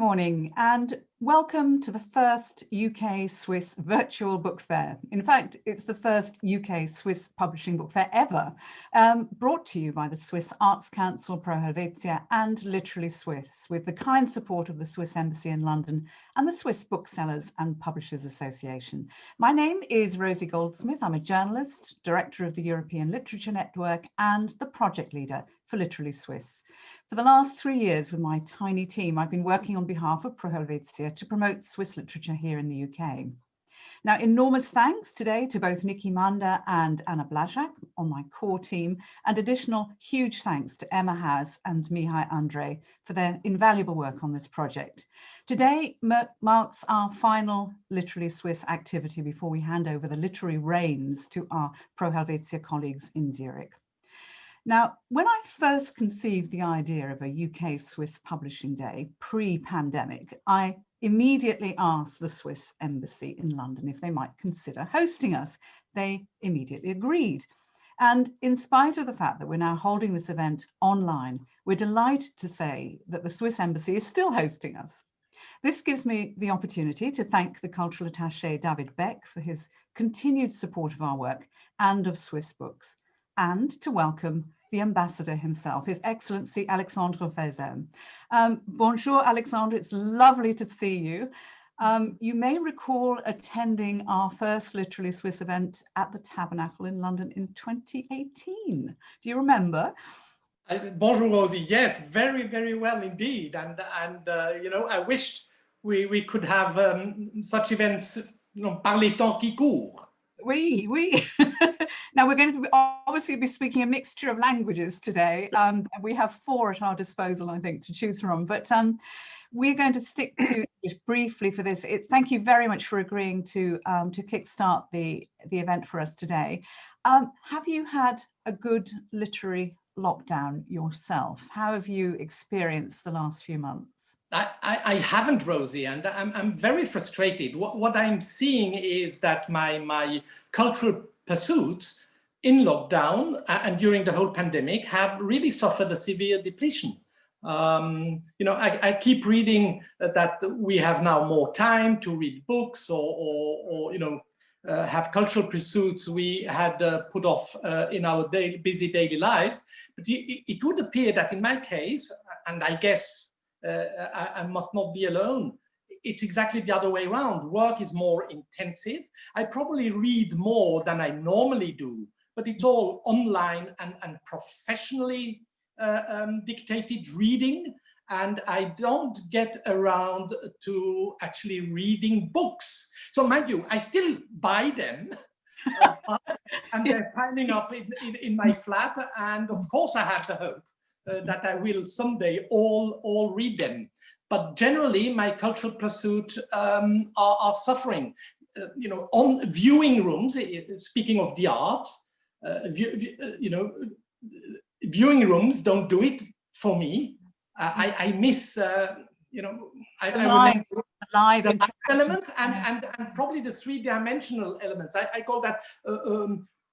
morning and welcome to the first UK-Swiss virtual book fair. In fact, it's the first UK-Swiss publishing book fair ever, brought to you by the Swiss Arts Council Pro Helvetia and Literally Swiss, with the kind support of the Swiss Embassy in London and the Swiss Booksellers and Publishers Association. My name is Rosie Goldsmith. I'm a journalist, director of the European Literature Network and the project leader for Literally Swiss. For the last 3 years with my tiny team, I've been working on behalf of Pro Helvetia to promote Swiss literature here in the UK. Now, enormous thanks today to both Niki Manda and Anna Blazak on my core team, and additional huge thanks to Emma Haas and Mihai Andre for their invaluable work on this project. Today marks our final Literally Swiss activity before we hand over the literary reins to our Pro Helvetia colleagues in Zurich. Now, when I first conceived the idea of a UK-Swiss Publishing Day pre-pandemic, I immediately asked the Swiss Embassy in London if they might consider hosting us. They immediately agreed. And in spite of the fact that we're now holding this event online, we're delighted to say that the Swiss Embassy is still hosting us. This gives me the opportunity to thank the Cultural Attaché David Beck for his continued support of our work and of Swiss books, and to welcome the ambassador himself, His Excellency Alexandre Fezel. Bonjour, Alexandre, it's lovely to see you. You may recall attending our first Literally Swiss event at the Tabernacle in London in 2018. Do you remember? Bonjour, Rosie. Yes, very, very well indeed. And you know, I wished we could have such events, you know, par les temps qui courent. Oui. Now we're going to obviously be speaking a mixture of languages today. We have 4 at our disposal, I think, to choose from. But we're going to stick to it briefly for this. Thank you very much for agreeing to kickstart the event for us today. Have you had a good literary lockdown yourself? How have you experienced the last few months? I haven't, Rosie, and I'm very frustrated. What I'm seeing is that my cultural pursuits in lockdown and during the whole pandemic have really suffered a severe depletion. You know, I keep reading that we have now more time to read books or you know, have cultural pursuits we had put off in our busy daily lives. But it would appear that in my case, and I guess I must not be alone, it's exactly the other way around. Work is more intensive. I probably read more than I normally do, but it's all online and professionally dictated reading. And I don't get around to actually reading books. So mind you, I still buy them and they're piling up in my flat. And of course I have the hope that I will someday all read them. But generally, my cultural pursuits are suffering. You know, on viewing rooms, speaking of the arts, you know, viewing rooms don't do it for me. I miss, you know, I remember the live elements and probably the 3-dimensional elements. I call that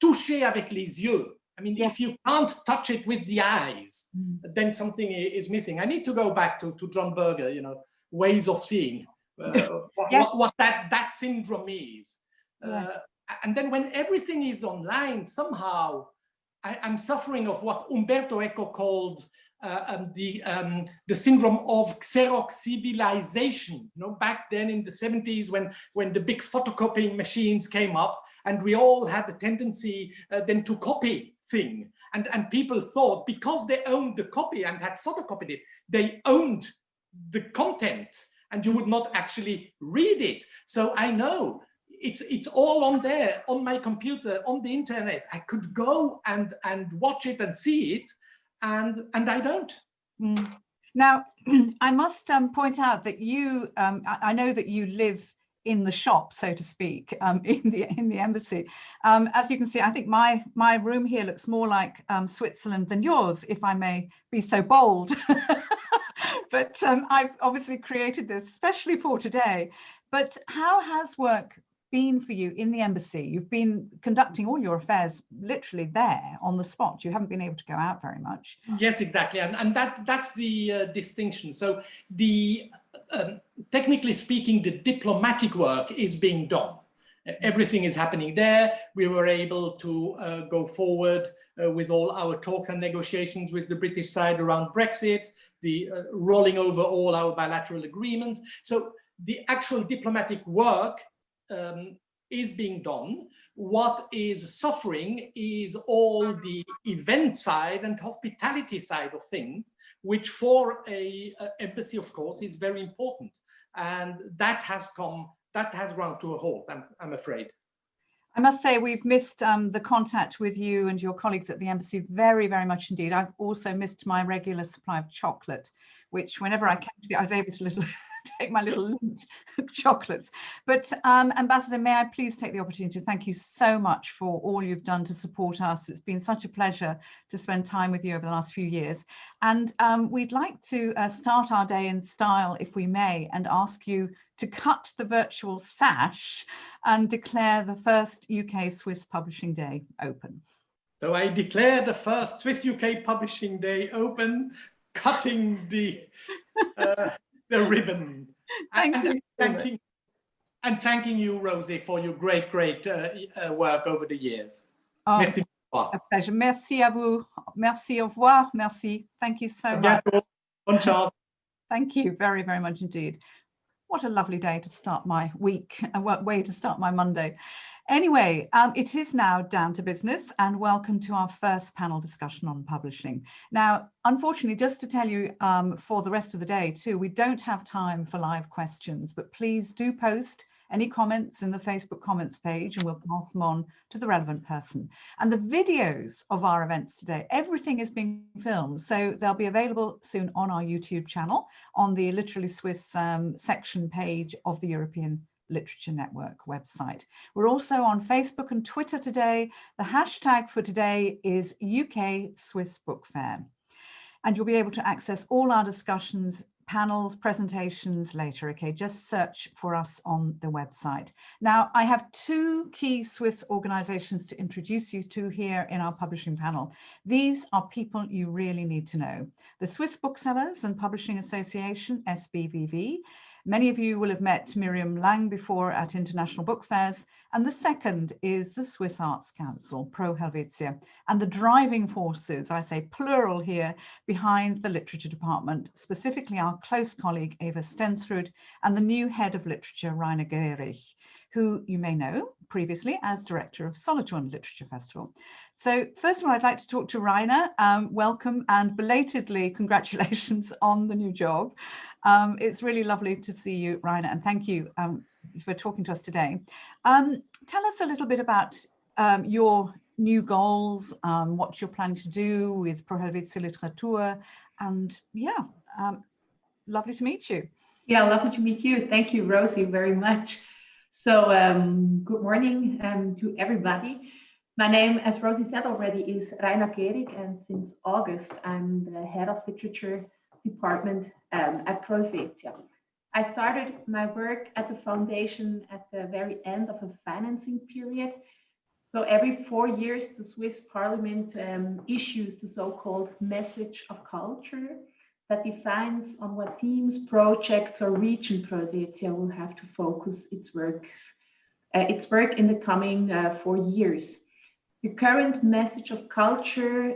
toucher avec les yeux. I mean, if you can't touch it with the eyes, then something is missing. I need to go back to John Berger, you know, ways of seeing, what that syndrome is. And then when everything is online, somehow I'm suffering of what Umberto Eco called the syndrome of Xerox civilization. You know, back then in the 70s when the big photocopying machines came up and we all had the tendency then to copy thing. And people thought because they owned the copy and had photocopied it, they owned the content and you would not actually read it. So I know it's all on there, on my computer, on the internet. I could go and watch it and see it, and I don't. Now, I must point out that you, I know that you live in the shop, so to speak, in the embassy. As you can see, I think my room here looks more like Switzerland than yours, if I may be so bold. But I've obviously created this especially for today. But how has work been for you in the embassy? You've been conducting all your affairs literally there on the spot. You haven't been able to go out very much. Yes, exactly, and that's the distinction. So the technically speaking, the diplomatic work is being done. Everything is happening there. We were able to go forward with all our talks and negotiations with the British side around Brexit, the rolling over all our bilateral agreements. So the actual diplomatic work is being done. What is suffering is all the event side and hospitality side of things, which for a embassy, of course, is very important. And that has ground to a halt, I'm afraid. I must say we've missed the contact with you and your colleagues at the embassy very, very much indeed. I've also missed my regular supply of chocolate, which whenever I came to I was able to take my little lint chocolates. But Ambassador, may I please take the opportunity to thank you so much for all you've done to support us. It's been such a pleasure to spend time with you over the last few years. And we'd like to start our day in style, if we may, and ask you to cut the virtual sash and declare the first UK Swiss Publishing Day open. So I declare the first Swiss UK Publishing Day open, cutting the ribbon. Thanking you, Rosie, for your great work over the years. Oh, merci. A pleasure. Merci à vous. Merci, au revoir. Merci. Thank you so much. Bonne chance. Thank you very, very much indeed. What a lovely day to start my week, a way to start my Monday. Anyway, it is now down to business, and welcome to our first panel discussion on publishing. Now, unfortunately, just to tell you for the rest of the day too, we don't have time for live questions, but please do post any comments in the Facebook comments page and we'll pass them on to the relevant person. And the videos of our events today, everything is being filmed, so they'll be available soon on our YouTube channel on the Literally Swiss section page of the European Literature Network website. We're also on Facebook and Twitter today. The hashtag for today is UK Swiss Book Fair. And you'll be able to access all our discussions, panels, presentations later. Okay, just search for us on the website. Now, I have two key Swiss organizations to introduce you to here in our publishing panel. These are people you really need to know. The Swiss Booksellers and Publishing Association, SBVV. Many of you will have met Miriam Lang before at international book fairs. And the second is the Swiss Arts Council, Pro Helvetia, and the driving forces, I say plural here, behind the literature department, specifically our close colleague Eva Stensrud and the new head of literature, Rainer Gehrig, who you may know previously as director of Solothurn Literature Festival. So first of all, I'd like to talk to Rainer. Welcome and belatedly congratulations on the new job. It's really lovely to see you, Rainer, and thank you for talking to us today. Tell us a little bit about your new goals, what you're planning to do with Pro Helvetia Literatur, and yeah, lovely to meet you. Yeah, lovely to meet you. Thank you, Rosie, very much. So good morning to everybody. My name, as Rosie said already, is Rainer Gehrig, and since August, I'm the head of literature department at Pro Helvetia. I started my work at the foundation at the very end of a financing period. So every 4 years, the Swiss Parliament issues the so-called message of culture that defines on what themes, projects, or region Pro Helvetia will have to focus its work in the coming 4 years. The current message of culture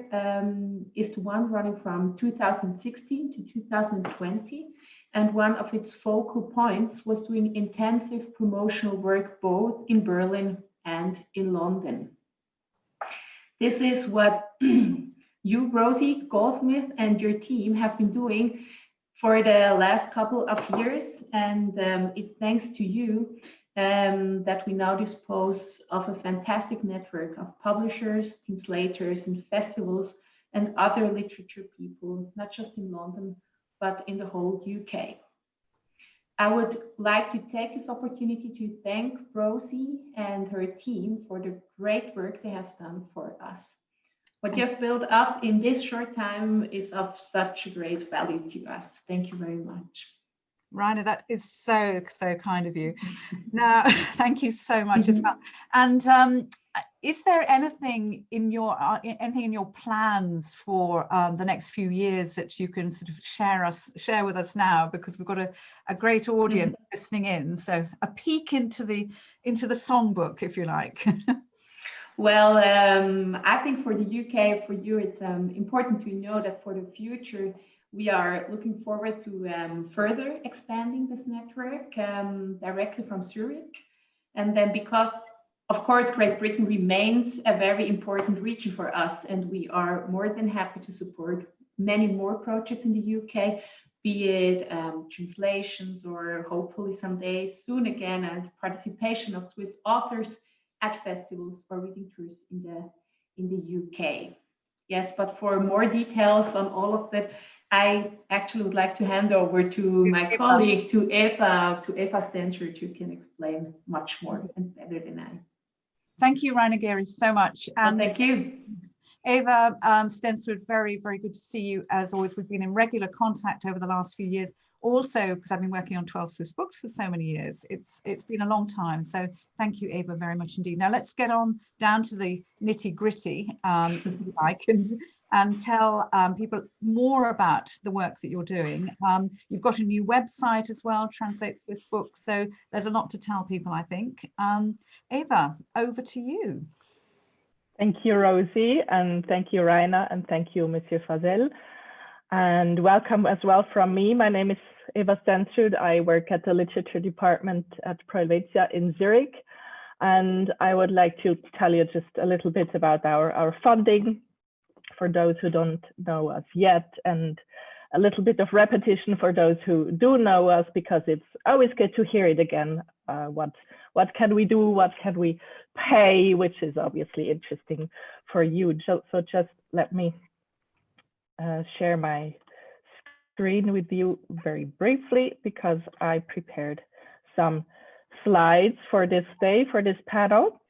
is the one running from 2016 to 2020, and one of its focal points was doing intensive promotional work both in Berlin and in London. This is what you, Rosie Goldsmith, and your team have been doing for the last couple of years, and it's thanks to you that we now dispose of a fantastic network of publishers, translators, and festivals, and other literature people, not just in London, but in the whole UK. I would like to take this opportunity to thank Rosie and her team for the great work they have done for us. What you have built up in this short time is of such great value to us. Thank you very much. Rainer, that is so kind of you. Now, thank you so much as well. And is there anything in your plans for the next few years that you can sort of share with us now, because we've got a great audience listening in, so a peek into the songbook, if you like. Well, I think for the UK, for you, it's important to know that for the future, we are looking forward to further expanding this network directly from Zurich. And then because, of course, Great Britain remains a very important region for us, and we are more than happy to support many more projects in the UK, be it translations or hopefully someday soon again, and participation of Swiss authors at festivals or reading tours in the UK. Yes, but for more details on all of that, I actually would like to hand over to my colleague, to Eva Stensrud, who can explain much more and better than I. Thank you, Rainer Gehry, so much. And thank you. Eva Stensrud, very good to see you as always. We've been in regular contact over the last few years. Also, because I've been working on 12 Swiss books for so many years, it's been a long time. So thank you, Eva, very much indeed. Now let's get on down to the nitty gritty, if you like, and tell people more about the work that you're doing. You've got a new website as well, Translate Swiss Books. So there's a lot to tell people, I think. Eva, over to you. Thank you, Rosie, and thank you, Rainer, and thank you, Monsieur Fazel. And welcome as well from me. My name is Eva Stensrud. I work at the literature department at Pro Helvetia in Zurich. And I would like to tell you just a little bit about our funding for those who don't know us yet, and a little bit of repetition for those who do know us, because it's always good to hear it again. What can we do? What can we pay? Which is obviously interesting for you. So just let me share my screen with you very briefly, because I prepared some slides for this day, for this panel.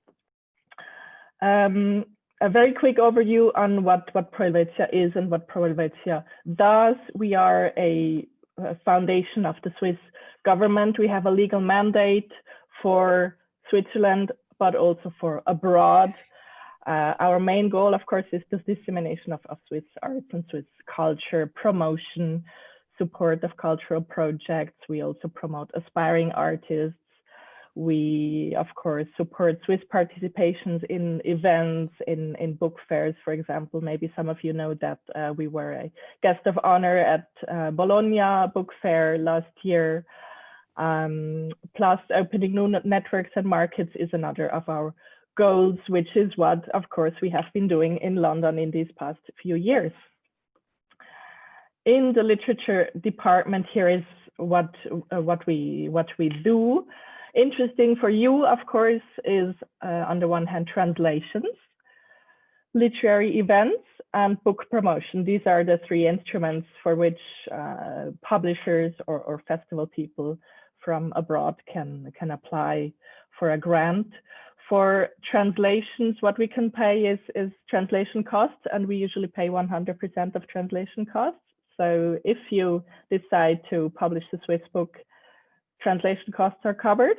A very quick overview on what Pro Helvetia is and what Pro Helvetia does. We are a foundation of the Swiss government. We have a legal mandate for Switzerland, but also for abroad. Our main goal, of course, is the dissemination of Swiss arts and Swiss culture, promotion, support of cultural projects. We also promote aspiring artists. We, of course, support Swiss participations in events, in book fairs, for example. Maybe some of you know that we were a guest of honor at Bologna Book Fair last year. Plus, opening new networks and markets is another of our goals, which is what, of course, we have been doing in London in these past few years. In the literature department, here is what we do. Interesting for you, of course, is on the one hand, translations, literary events, and book promotion. These are the three instruments for which publishers or festival people from abroad can apply for a grant. For translations, what we can pay is translation costs, and we usually pay 100% of translation costs. So if you decide to publish the Swiss book, translation costs are covered.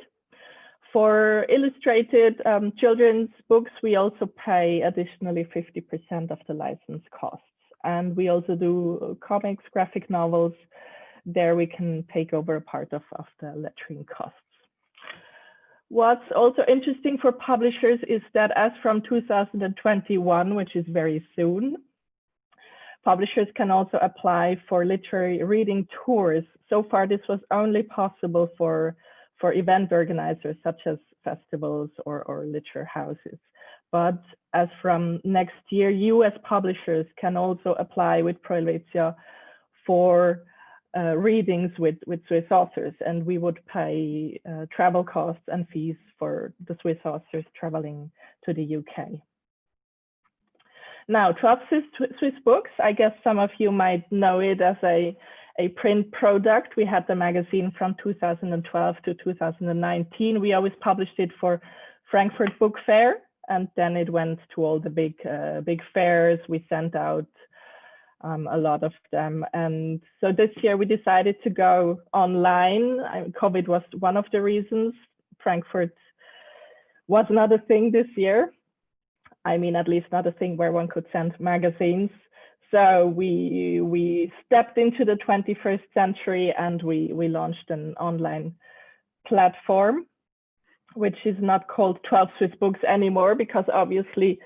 For illustrated children's books, we also pay additionally 50% of the license costs. And we also do comics, graphic novels. There we can take over a part of the lettering costs. What's also interesting for publishers is that as from 2021, which is very soon, publishers can also apply for literary reading tours. So far, this was only possible for event organizers such as festivals or literature houses. But as from next year, you as publishers can also apply with Pro Helvetia for readings with Swiss authors, and we would pay travel costs and fees for the Swiss authors traveling to the UK. Now, 12 Swiss Books, I guess some of you might know it as a print product. We had the magazine from 2012 to 2019. We always published it for Frankfurt Book Fair, and then it went to all the big fairs. We sent out a lot of them. And so this year we decided to go online. COVID was one of the reasons. Frankfurt was not a thing this year. I mean, at least not a thing where one could send magazines. So we stepped into the 21st century and we launched an online platform, which is not called 12 Swiss Books anymore, because obviously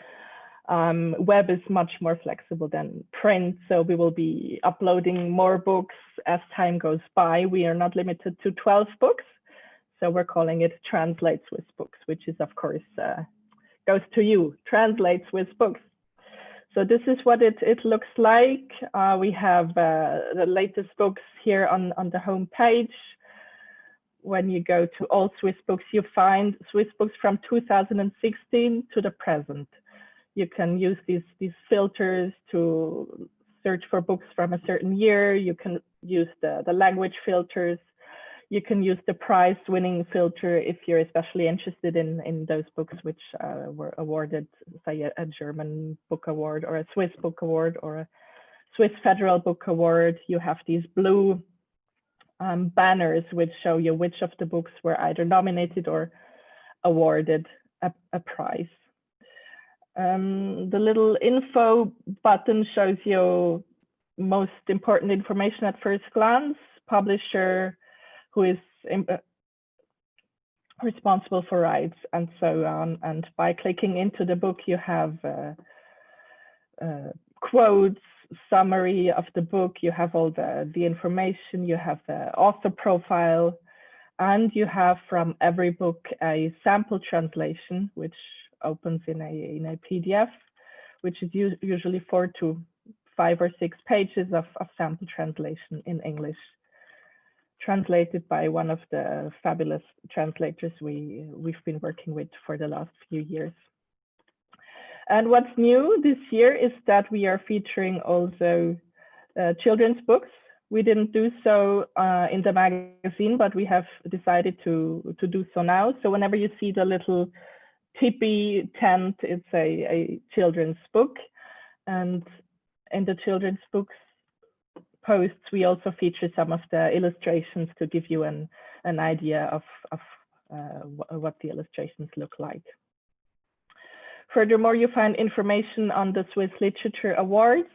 web is much more flexible than print. So we will be uploading more books as time goes by. We are not limited to 12 books. So we're calling it Translate Swiss Books, which is, of course, goes to you, Translate Swiss Books. So this is what it looks like. We have the latest books here on the home page. When you go to all Swiss Books, you find Swiss books from 2016 to the present. You can use these filters to search for books from a certain year. You can use the language filters. You can use the prize-winning filter if you're especially interested in those books which were awarded, say, a German Book Award or a Swiss Book Award or a Swiss Federal Book Award. You have these blue banners which show you which of the books were either nominated or awarded a prize. The little info button shows you most important information at first glance, publisher, who is responsible for rights, and so on. And by clicking into the book, you have quotes, summary of the book, you have all the information, you have the author profile, and you have from every book a sample translation, which opens in a PDF, which is usually 4 to 5 or 6 pages of sample translation in English, translated by one of the fabulous translators we've been working with for the last few years. And what's new this year is that we are featuring also children's books. We didn't do so in the magazine, but we have decided to do so now. So whenever you see the little tippy tent, it's a children's book. And in the children's books posts, we also feature some of the illustrations to give you an idea of what the illustrations look like. Furthermore, you find information on the Swiss Literature Awards,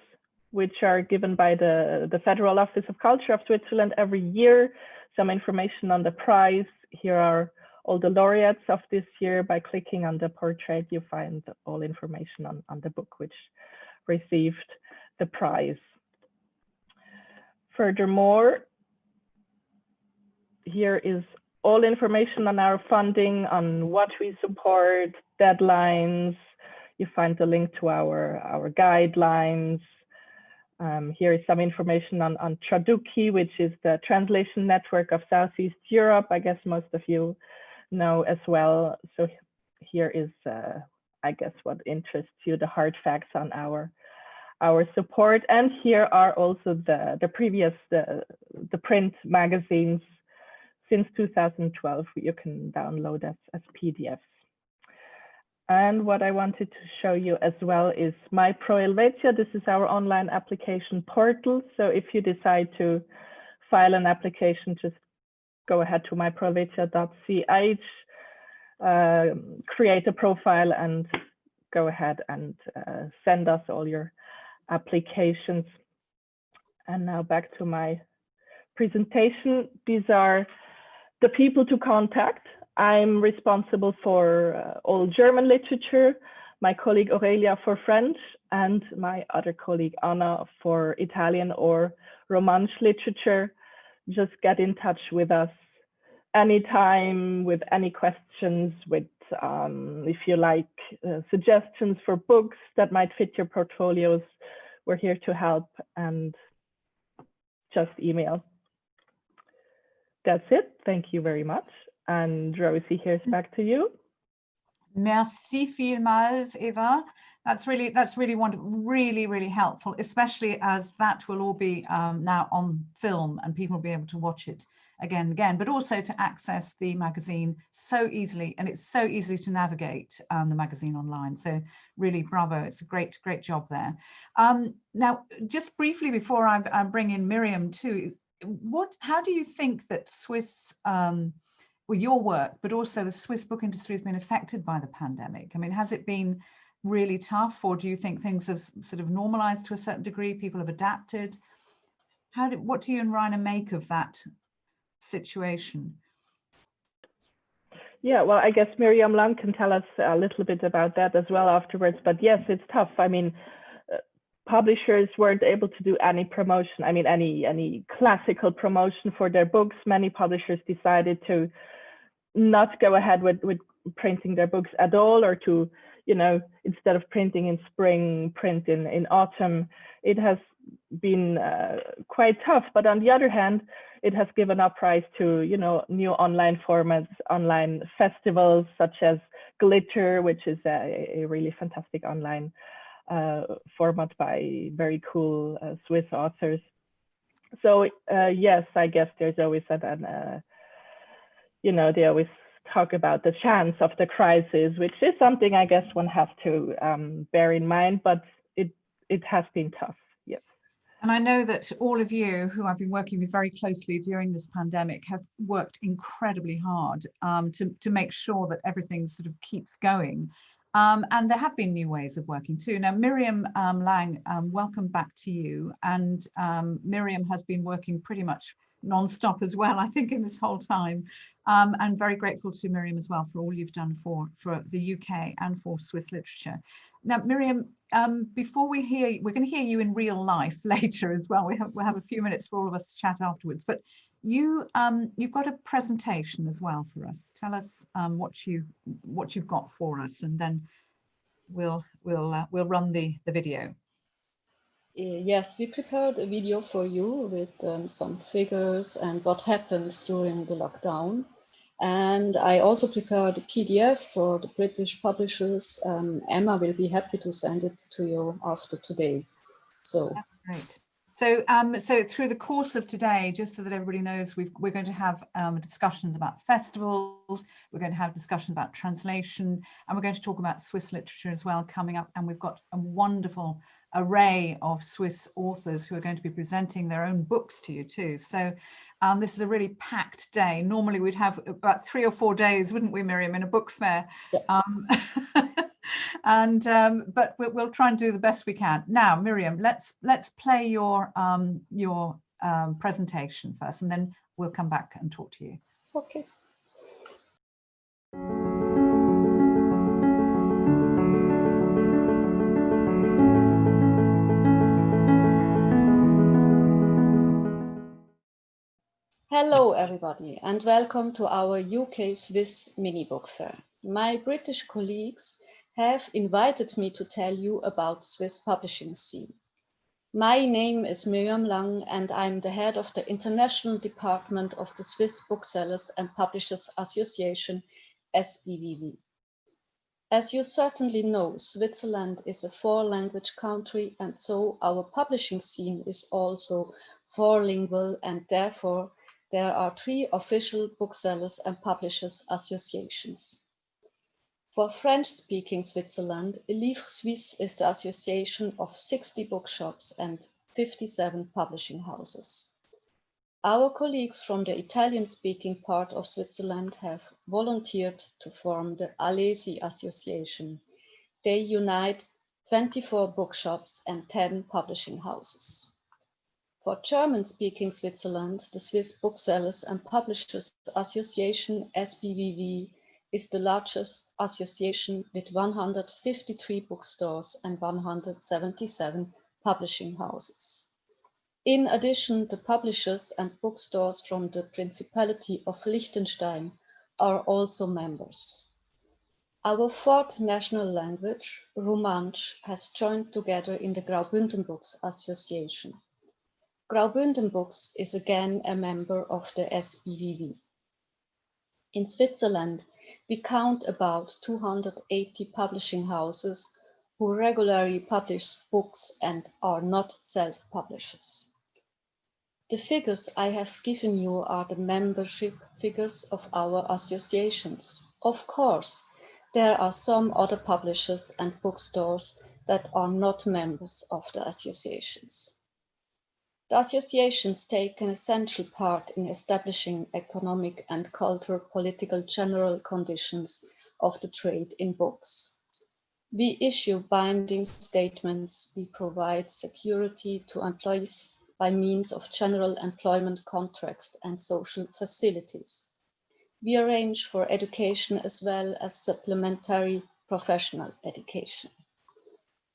which are given by the Federal Office of Culture of Switzerland every year. Some information on the prize. Here are all the laureates of this year. By clicking on the portrait, you find all information on the book which received the prize. Furthermore, here is all information on our funding, on what we support, deadlines. You find the link to our guidelines. Here is some information on Traduki, which is the translation network of Southeast Europe. I guess most of you know as well. So here is, I guess, what interests you, the hard facts on our support. And here are also the previous, the print magazines since 2012, you can download as PDFs. And what I wanted to show you as well is My Pro Helvetia. This is our online application portal. So if you decide to file an application, just go ahead to myprohelvetia.ch, create a profile and go ahead and send us all your applications. And now back to my presentation. These are the people to contact. I'm responsible for all German literature, my colleague Aurelia for French, and my other colleague Anna for Italian or Romansh literature. Just get in touch with us anytime with any questions, with if you like suggestions for books that might fit your portfolios. We're here to help, and just email. That's it. Thank you very much. And Rosie, here's back to you. Merci vielmals, Eva. That's really wonderful, really helpful, especially as that will all be now on film and people will be able to watch it again and again, but also to access the magazine so easily, and it's so easy to navigate the magazine online. So really bravo, it's a great job there. Now, just briefly before I bring in Miriam too, how do you think that Swiss, well, your work, but also the Swiss book industry has been affected by the pandemic? I mean, has it been really tough, or do you think things have sort of normalized to a certain degree? People have adapted. What do you and Rainer make of that situation? Yeah, well, I guess Miriam Lang can tell us a little bit about that as well afterwards. But yes, it's tough. I mean, publishers weren't able to do any promotion. I mean, any classical promotion for their books. Many publishers decided to not go ahead with printing their books at all, or to, you know, instead of printing in spring, print in autumn. It has been quite tough. But on the other hand, it has given uprise to, you know, new online formats, online festivals such as Glitter, which is a really fantastic online format by very cool Swiss authors. So yes, I guess there's always you know, they always talk about the chance of the crisis, which is something I guess one has to bear in mind, but it has been tough, yes. And I know that all of you who I've been working with very closely during this pandemic have worked incredibly hard to make sure that everything sort of keeps going. And there have been new ways of working too. Now, Miriam Lang, welcome back to you. And Miriam has been working pretty much non-stop as well, I think, in this whole time. And very grateful to Miriam as well for all you've done for the UK and for Swiss literature. Now, Miriam, before we're going to hear you in real life later as well. We'll have a few minutes for all of us to chat afterwards. But you've got a presentation as well for us. Tell us what you've got for us, and then we'll run the video. Yes, we prepared a video for you with some figures and what happened during the lockdown. And I also prepared a PDF for the British publishers. Emma will be happy to send it to you after today. So that's great. So, so through the course of today, just so that everybody knows, we're going to have discussions about festivals, we're going to have discussion about translation, and we're going to talk about Swiss literature as well coming up. And we've got a wonderful array of Swiss authors who are going to be presenting their own books to you too. So this is a really packed day. Normally we'd have about 3 or 4 days, wouldn't we, Miriam, in a book fair? Yeah. But we'll try and do the best we can. Now, Miriam, let's play your presentation first, and then we'll come back and talk to you. Okay. Hello everybody, and welcome to our UK Swiss mini book fair. My British colleagues have invited me to tell you about Swiss publishing scene. My name is Miriam Lang, and I'm the head of the international department of the Swiss Booksellers and Publishers Association, SBVV. As you certainly know, Switzerland is a 4-language country, and so our publishing scene is also 4-lingual, and therefore there are 3 official booksellers and publishers associations. For French-speaking Switzerland, Livre Suisse is the association of 60 bookshops and 57 publishing houses. Our colleagues from the Italian-speaking part of Switzerland have volunteered to form the Alesi Association. They unite 24 bookshops and 10 publishing houses. For German-speaking Switzerland, the Swiss Booksellers and Publishers Association, SBVV, is the largest association with 153 bookstores and 177 publishing houses. In addition, the publishers and bookstores from the Principality of Liechtenstein are also members. Our 4th national language, Romansh, has joined together in the Graubünden Books Association. Graubünden Books is again a member of the SBVV. In Switzerland, we count about 280 publishing houses who regularly publish books and are not self-publishers. The figures I have given you are the membership figures of our associations. Of course, there are some other publishers and bookstores that are not members of the associations. The associations take an essential part in establishing economic and cultural political general conditions of the trade in books. We issue binding statements, we provide security to employees by means of general employment contracts and social facilities. We arrange for education as well as supplementary professional education.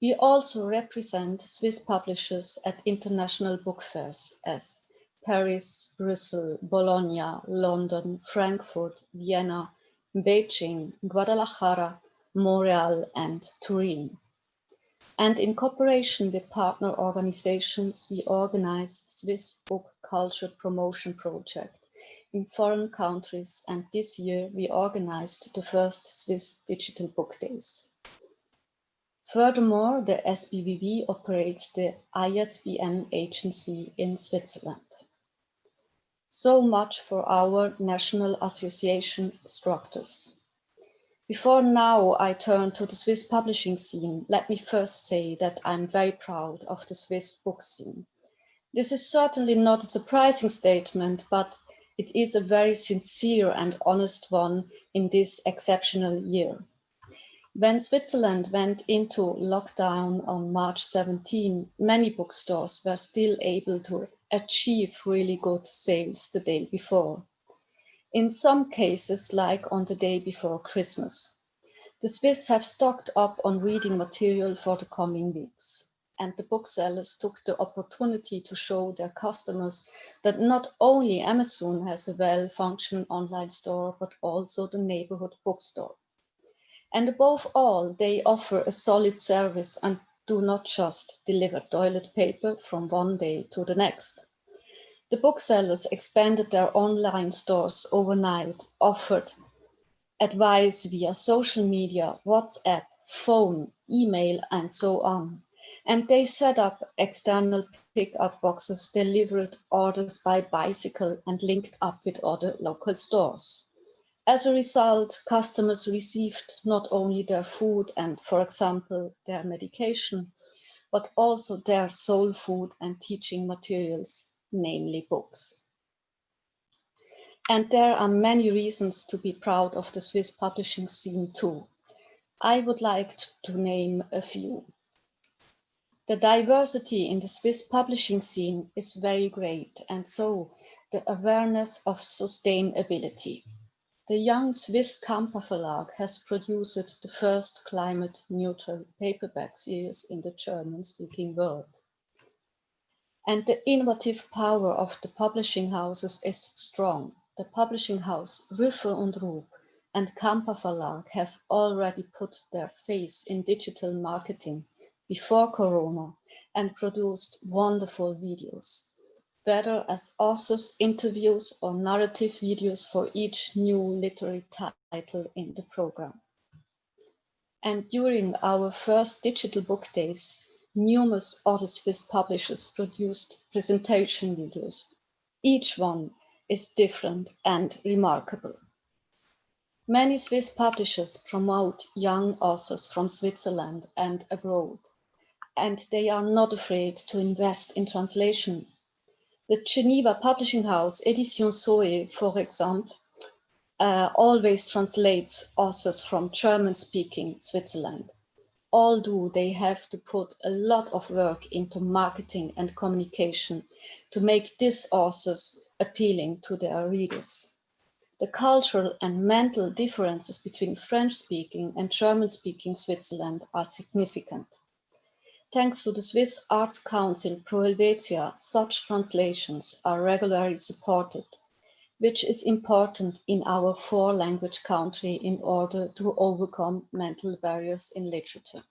We also represent Swiss publishers at international book fairs as Paris, Brussels, Bologna, London, Frankfurt, Vienna, Beijing, Guadalajara, Montreal, and Turin. And in cooperation with partner organizations, we organize Swiss Book Culture Promotion Project in foreign countries, and this year we organized the first Swiss Digital Book Days. Furthermore, the SBBB operates the ISBN agency in Switzerland. So much for our national association structures. Before now I turn to the Swiss publishing scene, let me first say that I'm very proud of the Swiss book scene. This is certainly not a surprising statement, but it is a very sincere and honest one in this exceptional year. When Switzerland went into lockdown on March 17, many bookstores were still able to achieve really good sales the day before. In some cases, like on the day before Christmas. The Swiss have stocked up on reading material for the coming weeks, and the booksellers took the opportunity to show their customers that not only Amazon has a well-functioning online store, but also the neighborhood bookstore. And above all, they offer a solid service and do not just deliver toilet paper from one day to the next. The booksellers expanded their online stores overnight, offered advice via social media, WhatsApp, phone, email, and so on. And they set up external pickup boxes, delivered orders by bicycle, and linked up with other local stores. As a result, customers received not only their food and, for example, their medication, but also their soul food and teaching materials, namely books. And there are many reasons to be proud of the Swiss publishing scene too. I would like to name a few. The diversity in the Swiss publishing scene is very great, and so the awareness of sustainability. The young Swiss Kamper Verlag has produced the first climate-neutral paperback series in the German-speaking world. And the innovative power of the publishing houses is strong. The publishing house Rüffe und Rub and Kamper Verlag have already put their face in digital marketing before Corona and produced wonderful videos, whether as authors' interviews or narrative videos for each new literary title in the program. And during our first digital book days, numerous other Swiss publishers produced presentation videos. Each one is different and remarkable. Many Swiss publishers promote young authors from Switzerland and abroad, and they are not afraid to invest in translation. The Geneva publishing house Edition Zoe, for example, always translates authors from German-speaking Switzerland. Although they have to put a lot of work into marketing and communication to make these authors appealing to their readers. The cultural and mental differences between French-speaking and German-speaking Switzerland are significant. Thanks to the Swiss Arts Council Pro Helvetia, such translations are regularly supported, which is important in our four-language country in order to overcome mental barriers in literature.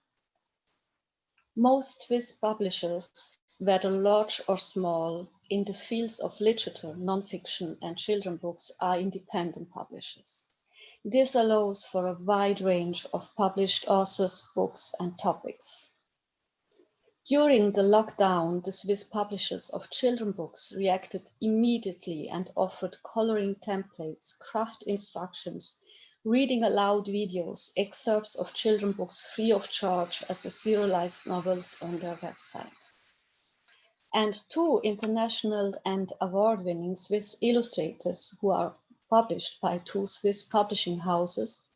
Most Swiss publishers, whether large or small, in the fields of literature, non-fiction, and children's books are independent publishers. This allows for a wide range of published authors, books, and topics. During the lockdown, the Swiss publishers of children books reacted immediately and offered coloring templates, craft instructions, reading aloud videos, excerpts of children books free of charge as serialized novels on their website. And 2 international and award-winning Swiss illustrators who are published by 2 Swiss publishing houses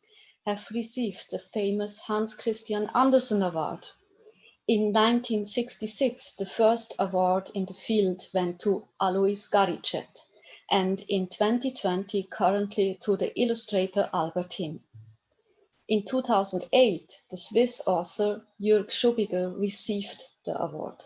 have received the famous Hans Christian Andersen Award. In 1966, the first award in the field went to Alois Garicet, and in 2020, currently to the illustrator Albertin. In 2008, the Swiss author Jürg Schubiger received the award.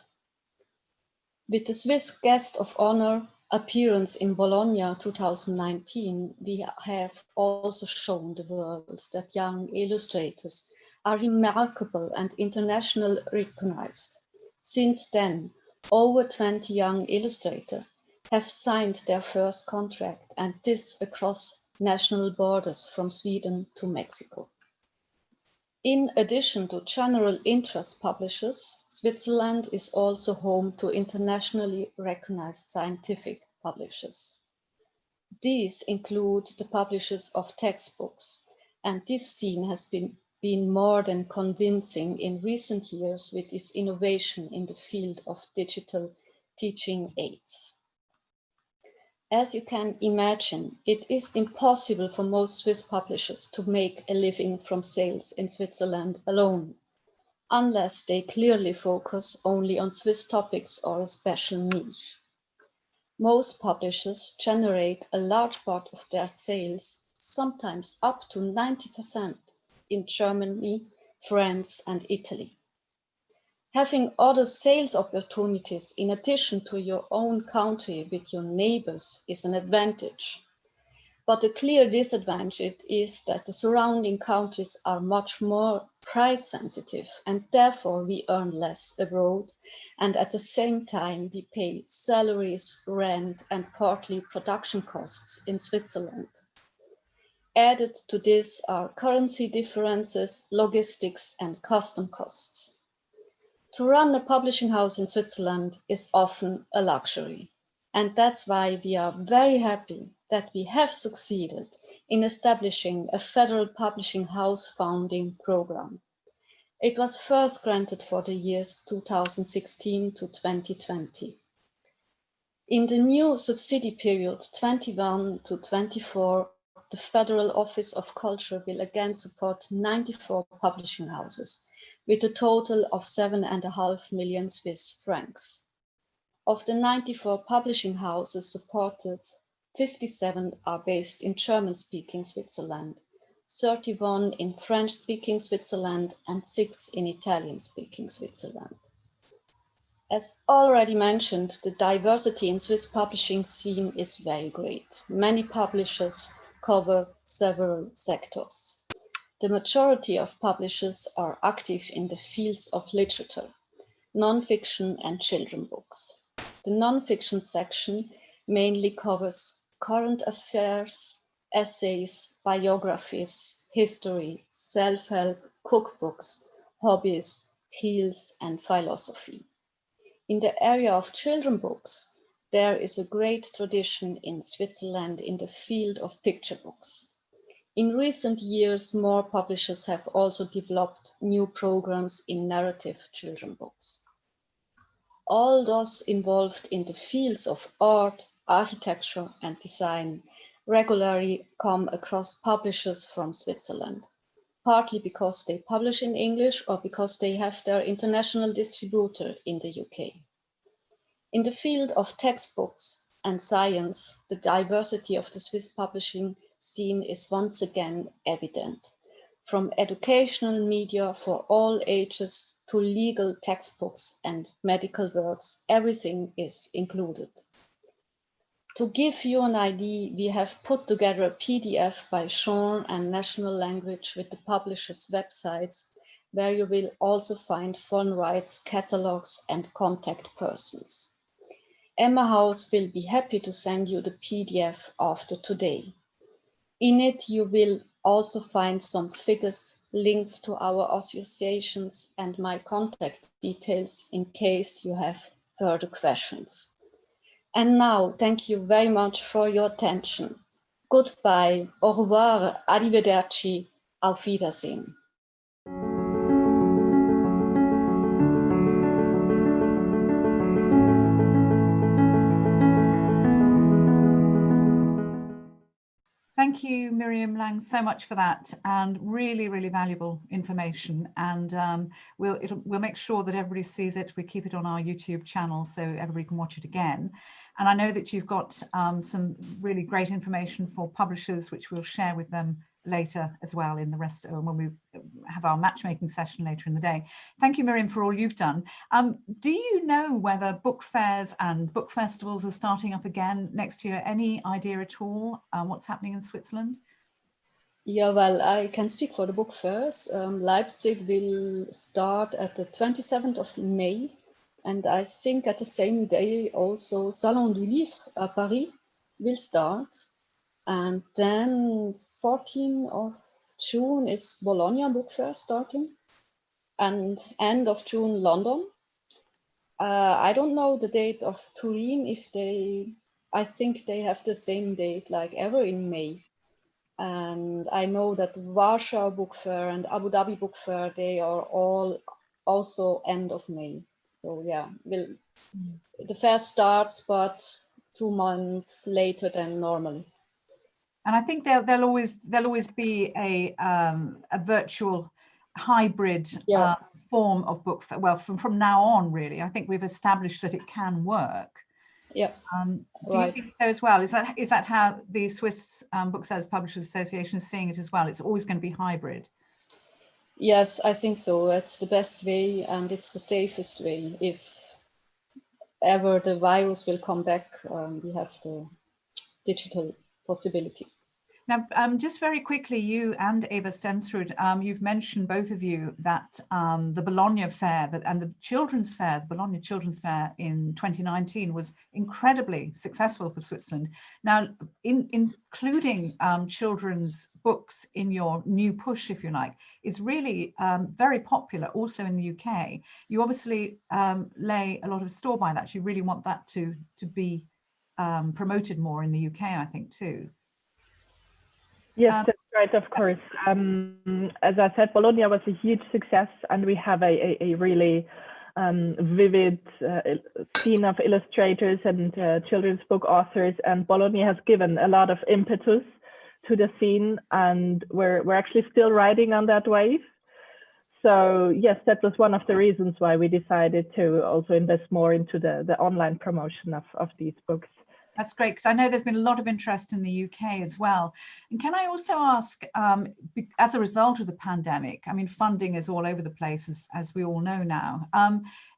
With the Swiss Guest of Honor appearance in Bologna 2019, we have also shown the world that young illustrators are remarkable and internationally recognized. Since then, over 20 young illustrators have signed their first contract, and this across national borders from Sweden to Mexico. In addition to general interest publishers, Switzerland is also home to internationally recognized scientific publishers. These include the publishers of textbooks, and this scene has been more than convincing in recent years with its innovation in the field of digital teaching aids. As you can imagine, it is impossible for most Swiss publishers to make a living from sales in Switzerland alone, unless they clearly focus only on Swiss topics or a special niche. Most publishers generate a large part of their sales, sometimes up to 90%, in Germany, France, and Italy. Having other sales opportunities in addition to your own country with your neighbors is an advantage. But the clear disadvantage is that the surrounding countries are much more price sensitive, and therefore we earn less abroad, and at the same time we pay salaries, rent, and partly production costs in Switzerland. Added to this are currency differences, logistics, and custom costs. To run a publishing house in Switzerland is often a luxury, and that's why we are very happy that we have succeeded in establishing a federal publishing house founding program. It was first granted for the years 2016 to 2020. In the new subsidy period 21 to 24, the Federal Office of Culture will again support 94 publishing houses, with a total of 7.5 million Swiss francs. Of the 94 publishing houses supported, 57 are based in German-speaking Switzerland, 31 in French-speaking Switzerland, and 6 in Italian-speaking Switzerland. As already mentioned, the diversity in Swiss publishing scene is very great. Many publishers cover several sectors. The majority of publishers are active in the fields of literature, non-fiction and children books. The non-fiction section mainly covers current affairs, essays, biographies, history, self-help, cookbooks, hobbies, heels, and philosophy. In the area of children books, there is a great tradition in Switzerland in the field of picture books. In recent years, more publishers have also developed new programs in narrative children books. All those involved in the fields of art, architecture, and design regularly come across publishers from Switzerland, partly because they publish in English or because they have their international distributor in the UK. In the field of textbooks and science, the diversity of the Swiss publishing scene is once again evident. From educational media for all ages to legal textbooks and medical works, everything is included. To give you an idea, we have put together a PDF by genre and national language with the publishers' websites, where you will also find foreign rights catalogs and contact persons. Emma House will be happy to send you the PDF after today. In it, you will also find some figures, links to our associations, and my contact details in case you have further questions. And now, thank you very much for your attention. Goodbye, au revoir, arrivederci, auf Wiedersehen. Thank you, Miriam Lang, so much for that, and really, really valuable information. And we'll make sure that everybody sees it. We keep it on our YouTube channel so everybody can watch it again. And I know that you've got some really great information for publishers, which we'll share with them later as well in the rest when we have our matchmaking session later in the day. Thank you, Miriam, for all you've done. Do you know whether book fairs and book festivals are starting up again next year? Any idea at all what's happening in Switzerland? Yeah, well, I can speak for the book fairs. Leipzig will start at the 27th of May. And I think at the same day also Salon du Livre à Paris will start. And then 14th of June is Bologna Book Fair starting. And end of June, London. I don't know the date of Turin, I think they have the same date like ever in May. And I know that Warsaw Book Fair and Abu Dhabi Book Fair, they are all also end of May. So yeah, the fair starts, but 2 months later than normally. And I think there'll always be a virtual hybrid form of book fair. Well, from now on, really, I think we've established that it can work. Yeah. Do you think so as well? Is that how the Swiss Booksellers Publishers Association is seeing it as well? It's always going to be hybrid. Yes, I think so. It's the best way and it's the safest way. If ever the virus will come back, we have the digital possibility. Now, just very quickly, you and Eva Stensrud, you've mentioned, both of you, that the Bologna Fair and the Children's Fair, the Bologna Children's Fair in 2019 was incredibly successful for Switzerland. Now, including children's books in your new push, if you like, is really very popular also in the UK. You obviously lay a lot of store by that. You really want that to be promoted more in the UK, I think, too. Yes, that's right, of course. As I said, Bologna was a huge success, and we have a really vivid scene of illustrators and children's book authors, and Bologna has given a lot of impetus to the scene, and we're actually still riding on that wave. So yes, that was one of the reasons why we decided to also invest more into the online promotion of these books. That's great, because I know there's been a lot of interest in the UK as well. And can I also ask, as a result of the pandemic, I mean, funding is all over the place, as we all know now.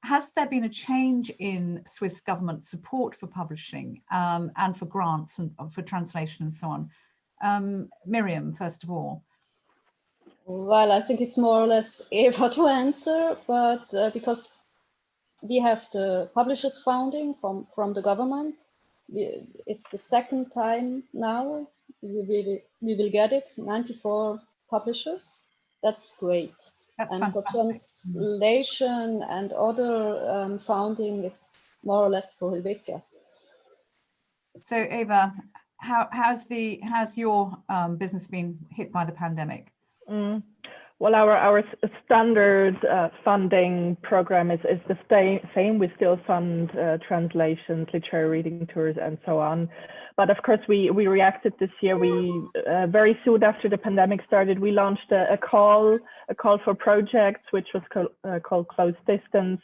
Has there been a change in Swiss government support for publishing and for grants and for translation and so on? Miriam, first of all. Well, I think it's more or less Eva to answer, but because we have the publishers funding from the government, it's the second time now we will get it. 94 publishers. That's great. That's and fantastic. For translation and other funding, it's more or less for Helvetia. So Eva, how's your business been hit by the pandemic? Well, our standard funding program is the same. We still fund translations, literary reading tours, and so on. But of course, we reacted this year. We very soon after the pandemic started, we launched a call for projects, which was called Close Distance,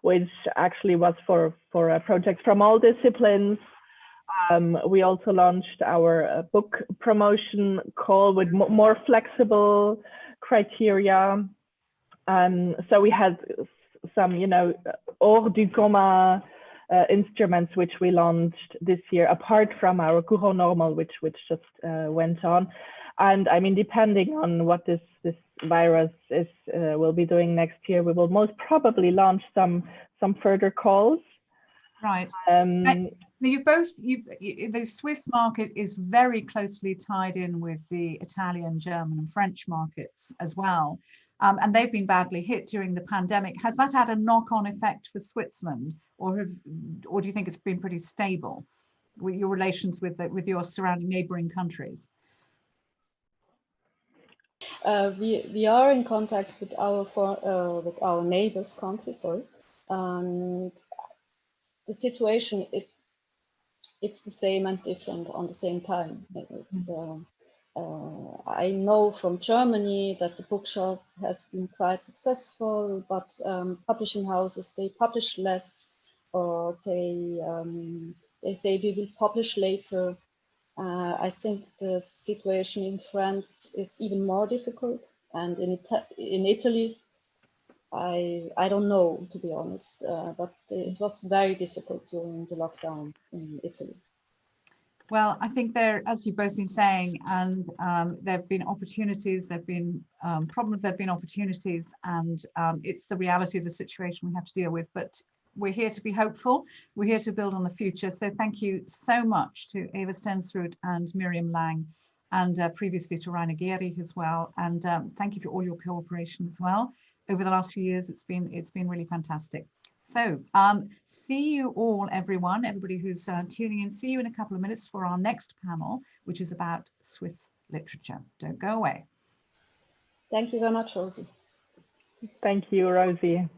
which actually was for projects from all disciplines. We also launched our book promotion call with more flexible criteria. So we had some, hors du commun instruments which we launched this year, apart from our courant normal, which just went on. And I mean, depending on what this virus will be doing next year, we will most probably launch some further calls. Right. Now the Swiss market is very closely tied in with the Italian, German, and French markets as well. And they've been badly hit during the pandemic. Has that had a knock-on effect for Switzerland, or do you think it's been pretty stable with your relations with your surrounding neighboring countries? We are in contact with our neighbors' countries, and the situation it's the same and different on the same time. It's, I know from Germany that the bookshop has been quite successful, but publishing houses, they publish less, or they say we will publish later. I think the situation in France is even more difficult, and in Italy, I don't know, to be honest, but it was very difficult during the lockdown in Italy. Well, I think as you've both been saying, and there have been opportunities, there have been problems, there have been opportunities, and it's the reality of the situation we have to deal with. But we're here to be hopeful. We're here to build on the future. So thank you so much to Eva Stensrud and Miriam Lang, and previously to Rainer Gehrig as well. And thank you for all your cooperation as well. Over the last few years, it's been really fantastic. So see you all, everybody who's tuning in. See you in a couple of minutes for our next panel, which is about Swiss literature. Don't go away. Thank you very much, Rosie. Thank you, Rosie.